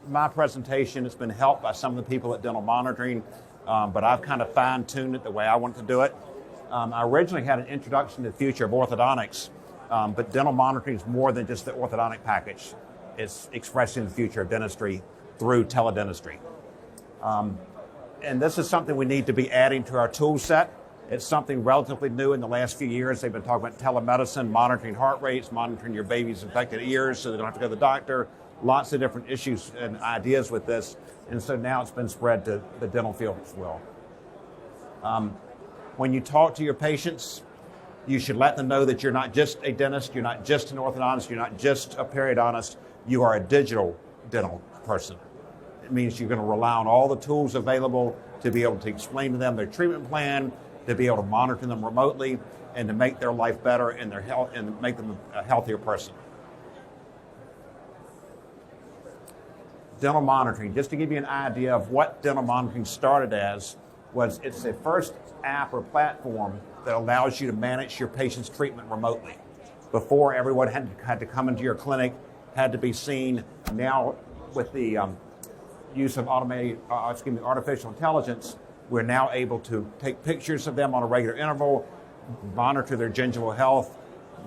my presentation. It's been helped by some of the people at Dental Monitoring, but I've kind of fine-tuned it the way I want to do it. I originally had an introduction to the future of orthodontics, but Dental Monitoring is more than just the orthodontic package. It's expressing the future of dentistry through teledentistry. And this is something we need to be adding to our tool set. It's something relatively new in the last few years. They've been talking about telemedicine, monitoring heart rates, monitoring your baby's infected ears so they don't have to go to the doctor. Lots of different issues and ideas with this. And so now it's been spread to the dental field as well. When you talk to your patients, you should let them know that you're not just a dentist, you're not just an orthodontist, you're not just a periodontist, you are a digital dental person. It means you're going to rely on all the tools available to be able to explain to them their treatment plan, to be able to monitor them remotely, and to make their life better and their health and make them a healthier person. Dental monitoring, just to give you an idea of what dental monitoring started as, it's the first app or platform that allows you to manage your patient's treatment remotely. Before, everyone had to come into your clinic, had to be seen. Now, with the use of artificial intelligence, we're now able to take pictures of them on a regular interval, monitor their gingival health,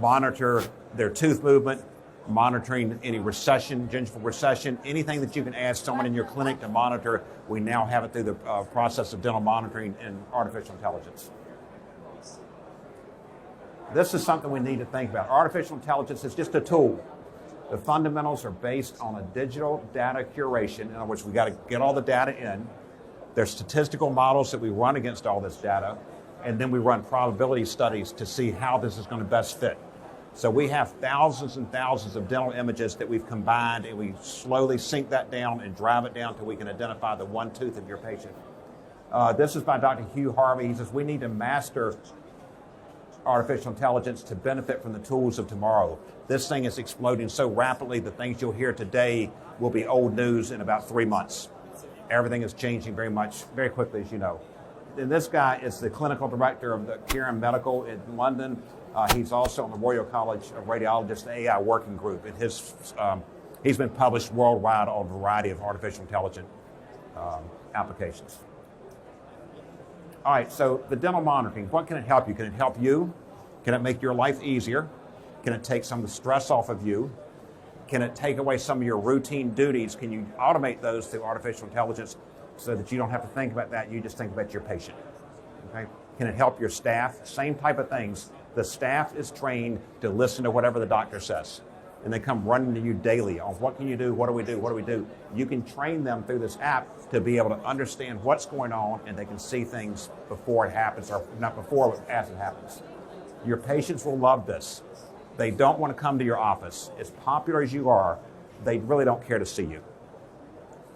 monitor their tooth movement, monitoring any recession, gingival recession, anything that you can ask someone in your clinic to monitor, we now have it through the process of dental monitoring and artificial intelligence. This is something we need to think about. Artificial intelligence is just a tool. The fundamentals are based on a digital data curation. In other words, we got to get all the data in. There's statistical models that we run against all this data, and then we run probability studies to see how this is going to best fit. So we have thousands and thousands of dental images that we've combined, and we slowly sink that down and drive it down till we can identify the one tooth of your patient. This is by Dr. Hugh Harvey. He says we need to master artificial intelligence to benefit from the tools of tomorrow. This thing is exploding so rapidly, the things you'll hear today will be old news in about 3 months. Everything is changing very quickly, as you know. And this guy is the clinical director of the Kieran Medical in London. He's also on the Royal College of Radiologists AI working group. And he's been published worldwide on a variety of artificial intelligence applications. All right, so the dental monitoring, what can it help you? Can it help you? Can it make your life easier? Can it take some of the stress off of you? Can it take away some of your routine duties? Can you automate those through artificial intelligence so that you don't have to think about that, you just think about your patient? Okay? Can it help your staff? Same type of things. The staff is trained to listen to whatever the doctor says. And they come running to you daily on what can you do, what do we do, what do we do? You can train them through this app to be able to understand what's going on, and they can see things before it happens, or not before, but as it happens. Your patients will love this. They don't want to come to your office. As popular as you are, they really don't care to see you.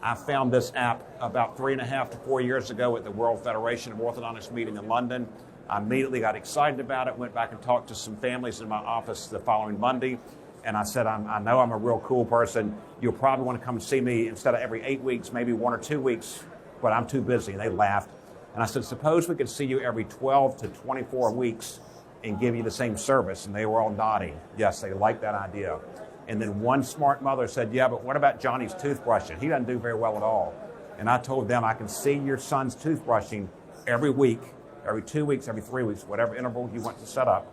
I found this app about 3.5 to 4 years ago at the World Federation of Orthodontics meeting in London. I immediately got excited about it, went back and talked to some families in my office the following Monday, and I said, I know I'm a real cool person. You'll probably want to come and see me instead of every 8 weeks, maybe 1 or 2 weeks, but I'm too busy. And they laughed. And I said, suppose we could see you every 12 to 24 weeks and give you the same service. And they were all nodding. Yes, they liked that idea. And then one smart mother said, yeah, but what about Johnny's toothbrushing? He doesn't do very well at all. And I told them, I can see your son's toothbrushing every week, every 2 weeks, every 3 weeks, whatever interval you want to set up.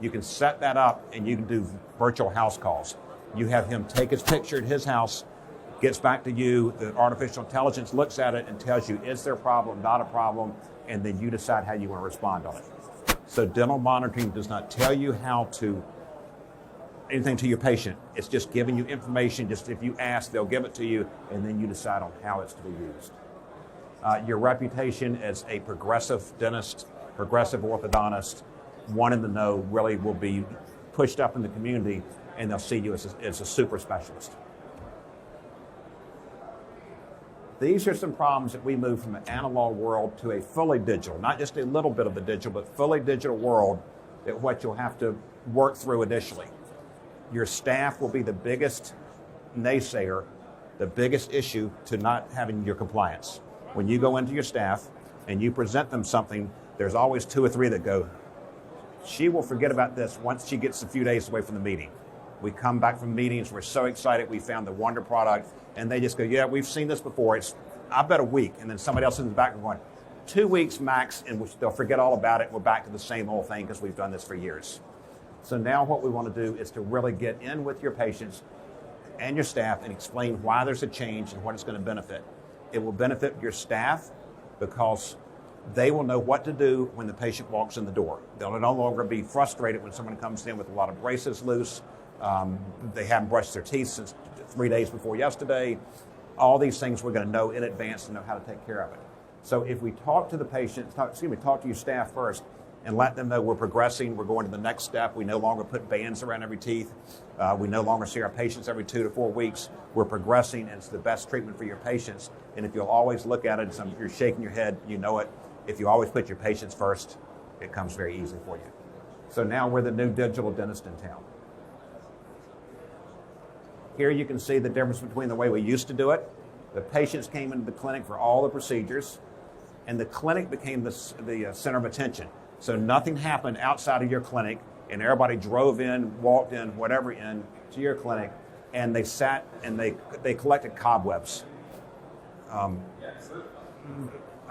You can set that up and you can do virtual house calls. You have him take his picture at his house, gets back to you, the artificial intelligence looks at it and tells you, is there a problem, not a problem, and then you decide how you want to respond on it. So dental monitoring does not tell you anything to your patient. It's just giving you information. Just if you ask, they'll give it to you, and then you decide on how it's to be used. Your reputation as a progressive dentist, progressive orthodontist, one in the know, really will be pushed up in the community, and they'll see you as a super specialist. These are some problems that we move from an analog world to a fully digital, not just a little bit of the digital, but fully digital world, that what you'll have to work through initially. Your staff will be the biggest naysayer, the biggest issue to not having your compliance. When you go into your staff and you present them something, there's always 2 or 3 that go, she will forget about this once she gets a few days away from the meeting. We come back from meetings, we're so excited, we found the wonder product, and they just go, yeah, we've seen this before. It's, I bet a week, and then somebody else in the back going, 2 weeks max, and they'll forget all about it. We're back to the same old thing because we've done this for years. So now what we want to do is to really get in with your patients and your staff and explain why there's a change and what it's going to benefit. It will benefit your staff because they will know what to do when the patient walks in the door. They'll no longer be frustrated when someone comes in with a lot of braces loose. They haven't brushed their teeth since 3 days before yesterday. All these things we're going to know in advance and know how to take care of it. So if we talk to the patient, talk to your staff first and let them know we're progressing, we're going to the next step. We no longer put bands around every teeth. We no longer see our patients every 2 to 4 weeks. We're progressing, and it's the best treatment for your patients. And if you'll always look at it, you're shaking your head, you know it. If you always put your patients first, it comes very easy for you. So now we're the new digital dentist in town. Here you can see the difference between the way we used to do it. The patients came into the clinic for all the procedures, and the clinic became the center of attention. So nothing happened outside of your clinic, and everybody drove in, walked in, whatever in to your clinic, and they sat and they collected cobwebs.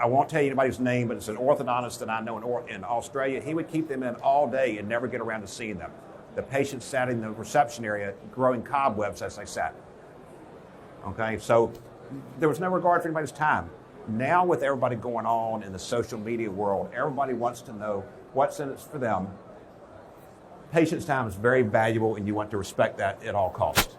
I won't tell you anybody's name, but it's an orthodontist that I know in Australia. He would keep them in all day and never get around to seeing them. The patients sat in the reception area growing cobwebs as they sat. Okay, so there was no regard for anybody's time. Now with everybody going on in the social media world, everybody wants to know what's in it for them. Patient's time is very valuable, and you want to respect that at all costs.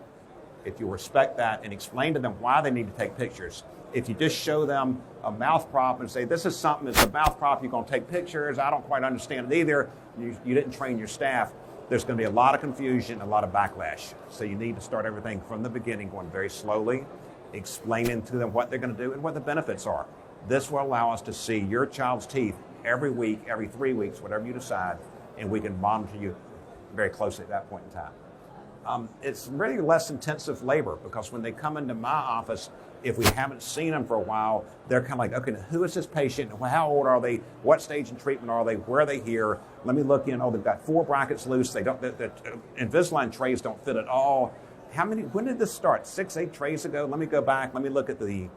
If you respect that and explain to them why they need to take pictures, if you just show them a mouth prop and say, this is something, it's a mouth prop, you're going to take pictures, I don't quite understand it either, you didn't train your staff, there's going to be a lot of confusion, a lot of backlash. So you need to start everything from the beginning, going very slowly, explaining to them what they're going to do and what the benefits are. This will allow us to see your child's teeth every week, every 3 weeks, whatever you decide, and we can monitor you very closely at that point in time. It's really less intensive labor because when they come into my office, if we haven't seen them for a while, they're kind of like, okay, who is this patient? How old are they? What stage in treatment are they? Where are they here? Let me look in. Oh, they've got 4 brackets loose. The Invisalign trays don't fit at all. When did this start? 6, 8 trays ago? Let me go back. Let me look at the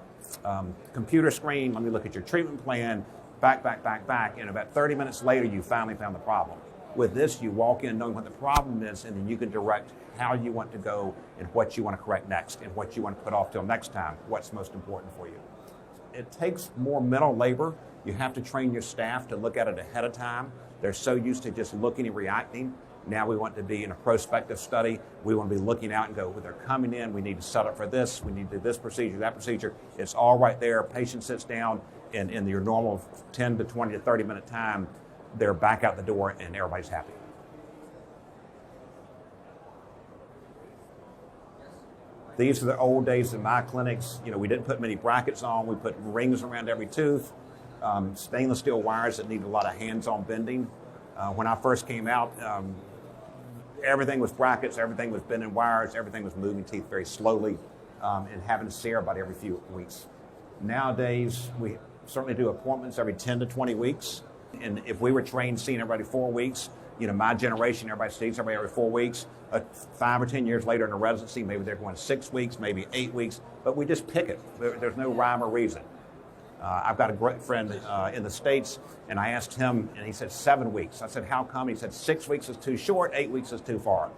computer screen. Let me look at your treatment plan. Back. And about 30 minutes later, you finally found the problem. With this, you walk in knowing what the problem is, and then you can direct how you want to go and what you want to correct next and what you want to put off till next time, what's most important for you. It takes more mental labor. You have to train your staff to look at it ahead of time. They're so used to just looking and reacting. Now we want to be in a prospective study. We want to be looking out and go, well, they're coming in, we need to set up for this, we need to do this procedure, that procedure. It's all right there. Patient sits down, and in your normal 10 to 20 to 30 minute time, they're back out the door and everybody's happy. These are the old days in my clinics. We didn't put many brackets on. We put rings around every tooth, stainless steel wires that needed a lot of hands-on bending. When I first came out, everything was brackets, everything was bending wires, everything was moving teeth very slowly, and having to see everybody every few weeks. Nowadays, we certainly do appointments every 10 to 20 weeks. And if we were trained seeing everybody 4 weeks, my generation, everybody sees everybody every 4 weeks. 5 or 10 years later in a residency, maybe they're going 6 weeks, maybe 8 weeks, but we just pick it. There's no rhyme or reason. I've got a great friend in the States, and I asked him, and he said 7 weeks. I said, how come? He said 6 weeks is too short, 8 weeks is too far.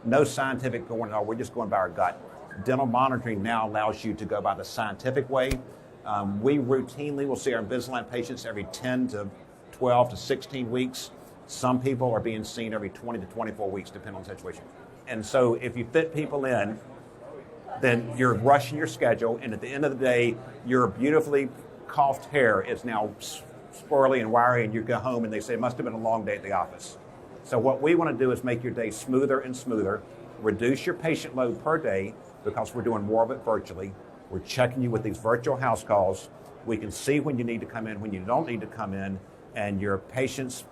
No scientific going, no, we're just going by our gut. Dental monitoring now allows you to go by the scientific way. We routinely will see our Invisalign patients every 10 to 12 to 16 weeks. Some people are being seen every 20 to 24 weeks, depending on the situation. And so if you fit people in, then you're rushing your schedule, and at the end of the day, your beautifully coiffed hair is now swirly and wiry, and you go home and they say, it must have been a long day at the office. So what we want to do is make your day smoother and smoother, reduce your patient load per day, because we're doing more of it virtually. We're checking you with these virtual house calls. We can see when you need to come in, when you don't need to come in, and your patients,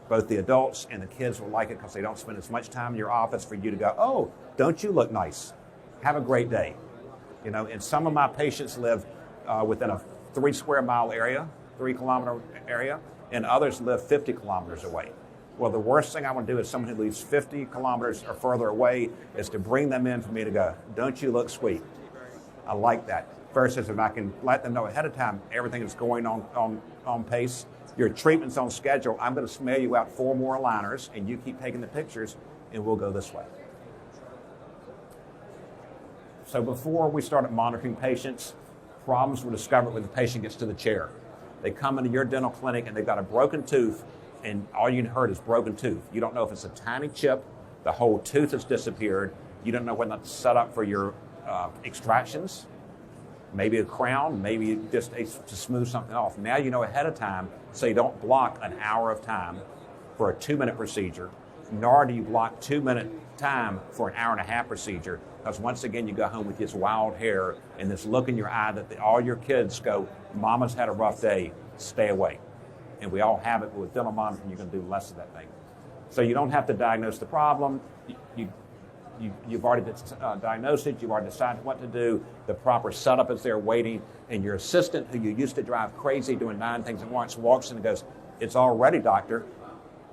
both the adults and the kids, will like it because they don't spend as much time in your office for you to go, oh, don't you look nice? Have a great day. And some of my patients live within a 3 square mile area, 3 kilometer area, and others live 50 kilometers away. Well, the worst thing I want to do is someone who lives 50 kilometers or further away is to bring them in for me to go, don't you look sweet? I like that. Versus if I can let them know ahead of time everything is going on pace, your treatment's on schedule, I'm going to mail you out 4 more aligners, and you keep taking the pictures, and we'll go this way. So before we started monitoring patients, problems were discovered when the patient gets to the chair. They come into your dental clinic, and they've got a broken tooth, and all you heard is broken tooth. You don't know if it's a tiny chip, the whole tooth has disappeared, you don't know whether to set up for your extractions, maybe a crown, maybe just to smooth something off. Now you know ahead of time, so you don't block an hour of time for a 2-minute procedure, nor do you block 2-minute time for an 1.5-hour procedure, because once again you go home with this wild hair and this look in your eye that all your kids go, mama's had a rough day, stay away. And we all have it, but with dental monitoring you're going to do less of that thing. So you don't have to diagnose the problem. You've already diagnosed it, you've already decided what to do, the proper setup is there waiting, and your assistant, who you used to drive crazy doing 9 things at once, walks in and goes, it's all ready, doctor,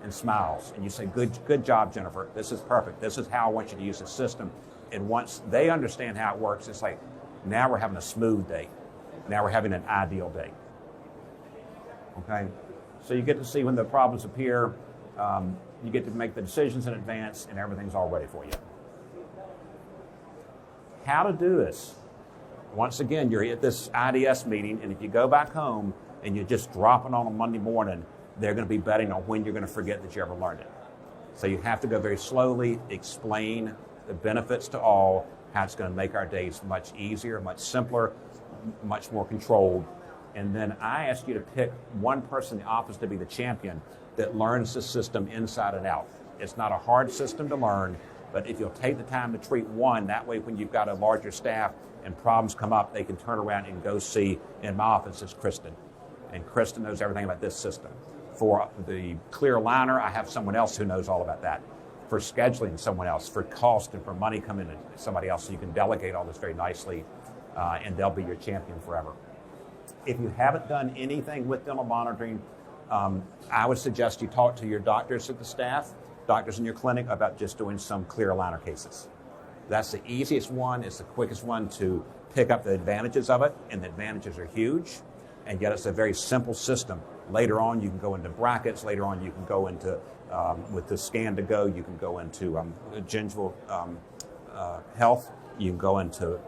and smiles. And you say, good job, Jennifer, this is perfect, this is how I want you to use the system. And once they understand how it works, it's like, now we're having a smooth day. Now we're having an ideal day. Okay? So you get to see when the problems appear, you get to make the decisions in advance, and everything's all ready for you. How to do this? Once again, you're at this IDS meeting, and if you go back home and you just drop it on a Monday morning, they're going to be betting on when you're going to forget that you ever learned it. So you have to go very slowly, explain the benefits to all, how it's going to make our days much easier, much simpler, much more controlled. And then I ask you to pick one person in the office to be the champion that learns the system inside and out. It's not a hard system to learn, but if you'll take the time to treat one, that way when you've got a larger staff and problems come up, they can turn around and go see, in my office is Kristen. And Kristen knows everything about this system. For the clear aligner, I have someone else who knows all about that. For scheduling, someone else. For cost and for money coming in, somebody else. So you can delegate all this very nicely, and they'll be your champion forever. If you haven't done anything with dental monitoring, I would suggest you talk to your doctors at the staff, doctors in your clinic, about just doing some clear aligner cases. That's the easiest one, it's the quickest one to pick up the advantages of it, and the advantages are huge, and yet it's a very simple system. Later on, you can go into brackets, later on you can go into, with the scan to go, you can go into gingival health, you can go into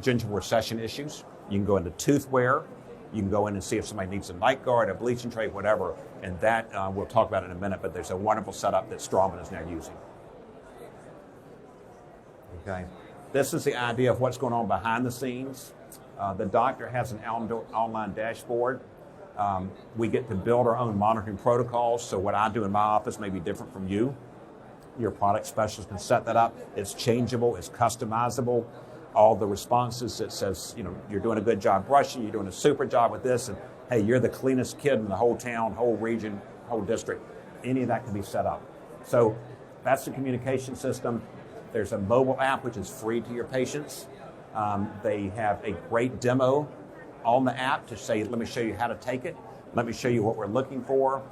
gingival recession issues, you can go into tooth wear, you can go in and see if somebody needs a night guard, a bleaching tray, whatever, and that we'll talk about in a minute, but there's a wonderful setup that Strawman is now using. Okay, this is the idea of what's going on behind the scenes. The doctor has an online dashboard. We get to build our own monitoring protocols, so what I do in my office may be different from you. Your product specialist can set that up. It's changeable, it's customizable. All the responses that says, you know, you're doing a good job brushing, you're doing a super job with this, and hey, you're the cleanest kid in the whole town, whole region, whole district. Any of that can be set up. So that's the communication system. There's a mobile app which is free to your patients. They have a great demo on the app to say, let me show you how to take it. Let me show you what we're looking for.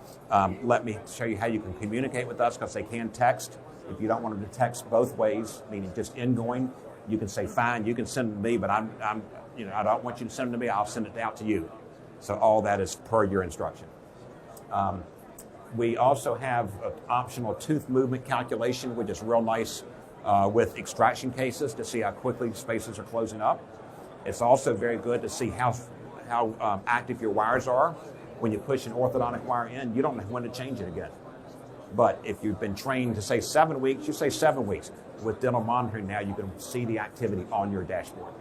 Let me show you how you can communicate with us, because they can text. If you don't want them to text both ways, meaning just ingoing, you can say, fine, you can send them to me, but I don't want you to send them to me, I'll send it out to you. So all that is per your instruction. We also have an optional tooth movement calculation, which is real nice with extraction cases to see how quickly spaces are closing up. It's also very good to see how active your wires are. When you push an orthodontic wire in, you don't know when to change it again. But if you've been trained to say 7 weeks, you say 7 weeks. With dental monitoring now, you can see the activity on your dashboard.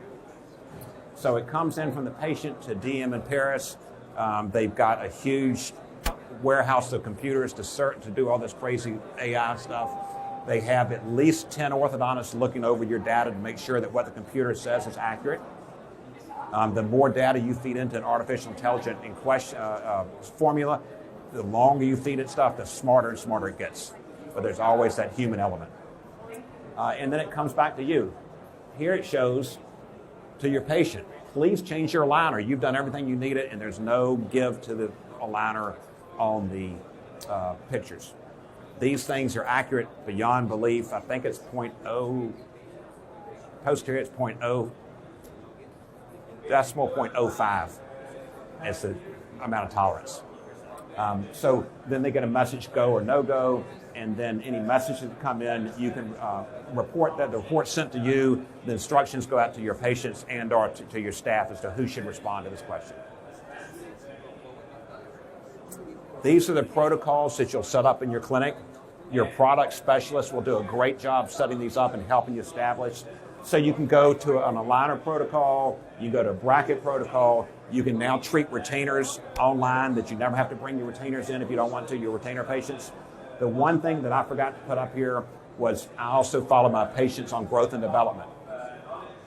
So it comes in from the patient to DM in Paris. They've got a huge warehouse of computers to do all this crazy AI stuff. They have at least 10 orthodontists looking over your data to make sure that what the computer says is accurate. The more data you feed into an artificial intelligence formula, the longer you feed it stuff, the smarter and smarter it gets. But there's always that human element. And then it comes back to you. Here it shows to your patient, please change your aligner. You've done everything you needed, and there's no give to the aligner on the pictures. These things are accurate beyond belief. I think it's 0.0, posterior it's 0.0, decimal 0.05 is the amount of tolerance. So then they get a message go or no go, and then any messages that come in, you can report that. The report sent to you, the instructions go out to your patients and or to your staff as to who should respond to this question. These are the protocols that you'll set up in your clinic. Your product specialist will do a great job setting these up and helping you establish. So you can go to an aligner protocol, you go to a bracket protocol, you can now treat retainers online that you never have to bring your retainers in if you don't want to, your retainer patients. The one thing that I forgot to put up here was I also follow my patients on growth and development.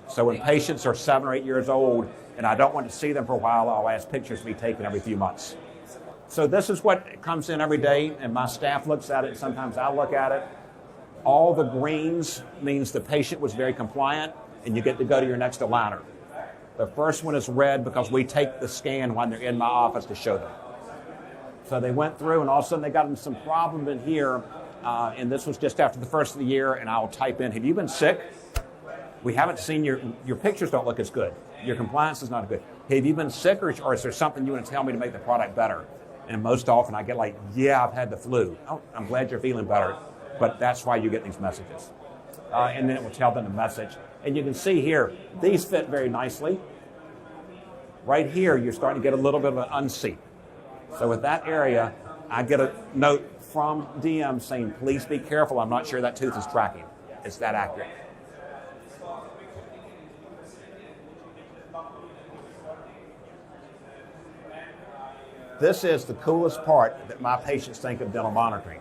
So when patients are 7 or 8 years old and I don't want to see them for a while, I'll ask pictures to be taken every few months. So this is what comes in every day, and my staff looks at it, and sometimes I look at it. All the greens means the patient was very compliant, and you get to go to your next aligner. The first one is red because we take the scan when they're in my office to show them. So they went through, and all of a sudden they got in some problem in here, and this was just after the first of the year, and I'll type in, have you been sick? We haven't seen your pictures don't look as good. Your compliance is not good. Have you been sick, or is there something you want to tell me to make the product better? And most often I get like, yeah, I've had the flu. Oh, I'm glad you're feeling better. But that's why you get these messages. And then it will tell them the message. And you can see here, these fit very nicely. Right here, you're starting to get a little bit of an unseat. So with that area, I get a note from DM saying, please be careful. I'm not sure that tooth is tracking. It's that accurate. This is the coolest part that my patients think of dental monitoring.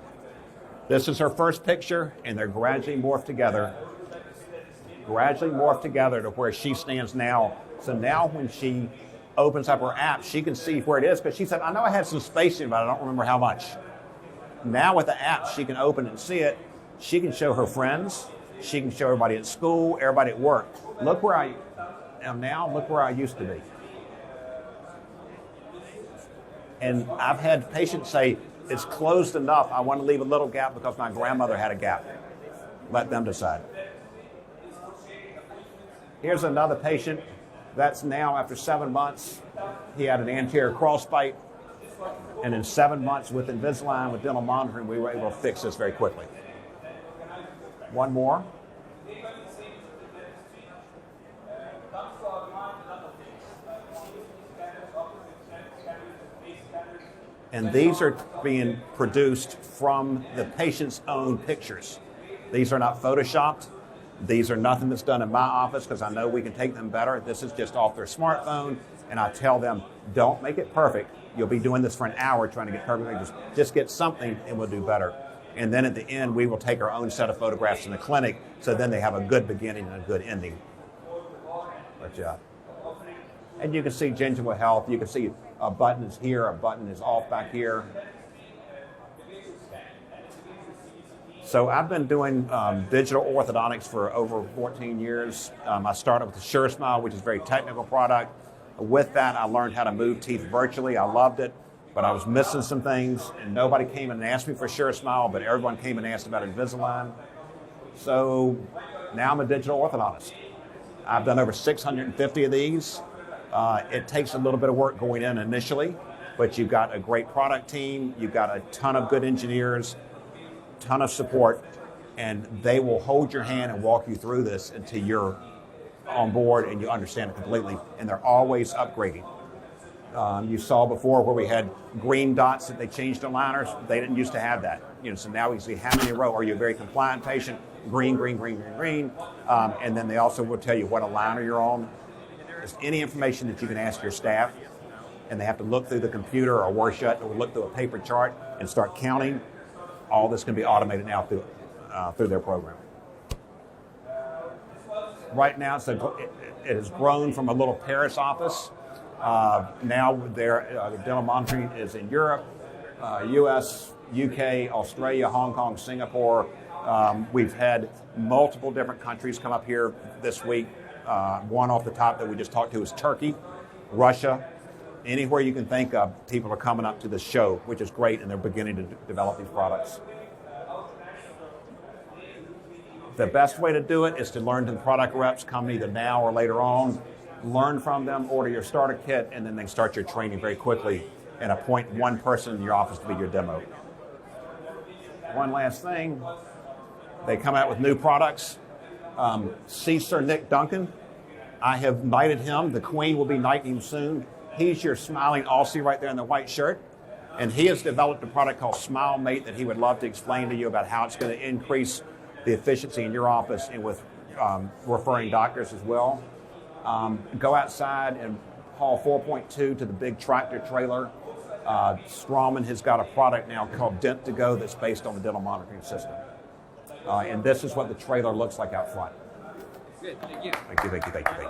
This is her first picture, and they're gradually morphed together to where she stands now. So now when she opens up her app, she can see where it is, because she said, I know I had some spacing, but I don't remember how much. Now with the app, she can open and see it. She can show her friends. She can show everybody at school, everybody at work. Look where I am now, look where I used to be. And I've had patients say, it's closed enough, I want to leave a little gap because my grandmother had a gap. Let them decide. Here's another patient. That's now after 7 months. He had an anterior crossbite. And in 7 months with Invisalign, with dental monitoring, we were able to fix this very quickly. One more. And these are being produced from the patient's own pictures. These are not photoshopped. These are nothing that's done in my office because I know we can take them better. This is just off their smartphone, and I tell them, don't make it perfect. You'll be doing this for an hour trying to get perfect. Just get something and we'll do better. And then at the end, we will take our own set of photographs in the clinic, so then they have a good beginning and a good ending. Good job. And you can see gingival health. You can see a button is here, a button is off back here. So I've been doing digital orthodontics for over 14 years. I started with the SureSmile, which is a very technical product. With that, I learned how to move teeth virtually. I loved it, but I was missing some things, and nobody came and asked me for SureSmile, but everyone came and asked about Invisalign. So now I'm a digital orthodontist. I've done over 650 of these. It takes a little bit of work going in initially, but you've got a great product team, you've got a ton of good engineers, ton of support, and they will hold your hand and walk you through this until you're on board and you understand it completely, and they're always upgrading. You saw before where we had green dots that they changed to liners. They didn't used to have that. So now we see how many in a row. Are you a very compliant patient? Green, green, green, green, green. And then they also will tell you what aligner you're on. There's any information that you can ask your staff, and they have to look through the computer or workshop or look through a paper chart and start counting. All this can be automated now through their program. Right now, it has grown from a little Paris office. Now the dental monitoring is in Europe, US, UK, Australia, Hong Kong, Singapore. We've had multiple different countries come up here this week. One off the top that we just talked to is Turkey, Russia, Anywhere you can think of, people are coming up to the show, which is great, and they're beginning to develop these products. The best way to do it is to learn to the product reps, come either now or later on, learn from them, order your starter kit, and then they start your training very quickly and appoint one person in your office to be your demo. One last thing, they come out with new products. See Sir Nick Duncan. I have knighted him. The Queen will be knighting him soon. He's your smiling Aussie right there in the white shirt. And he has developed a product called Smile Mate that he would love to explain to you about how it's going to increase the efficiency in your office and with referring doctors as well. Go outside and haul 4.2 to the big tractor trailer. Strawman has got a product now called Dent to Go that's based on the dental monitoring system. And this is what the trailer looks like out front. Good, thank you. Thank you.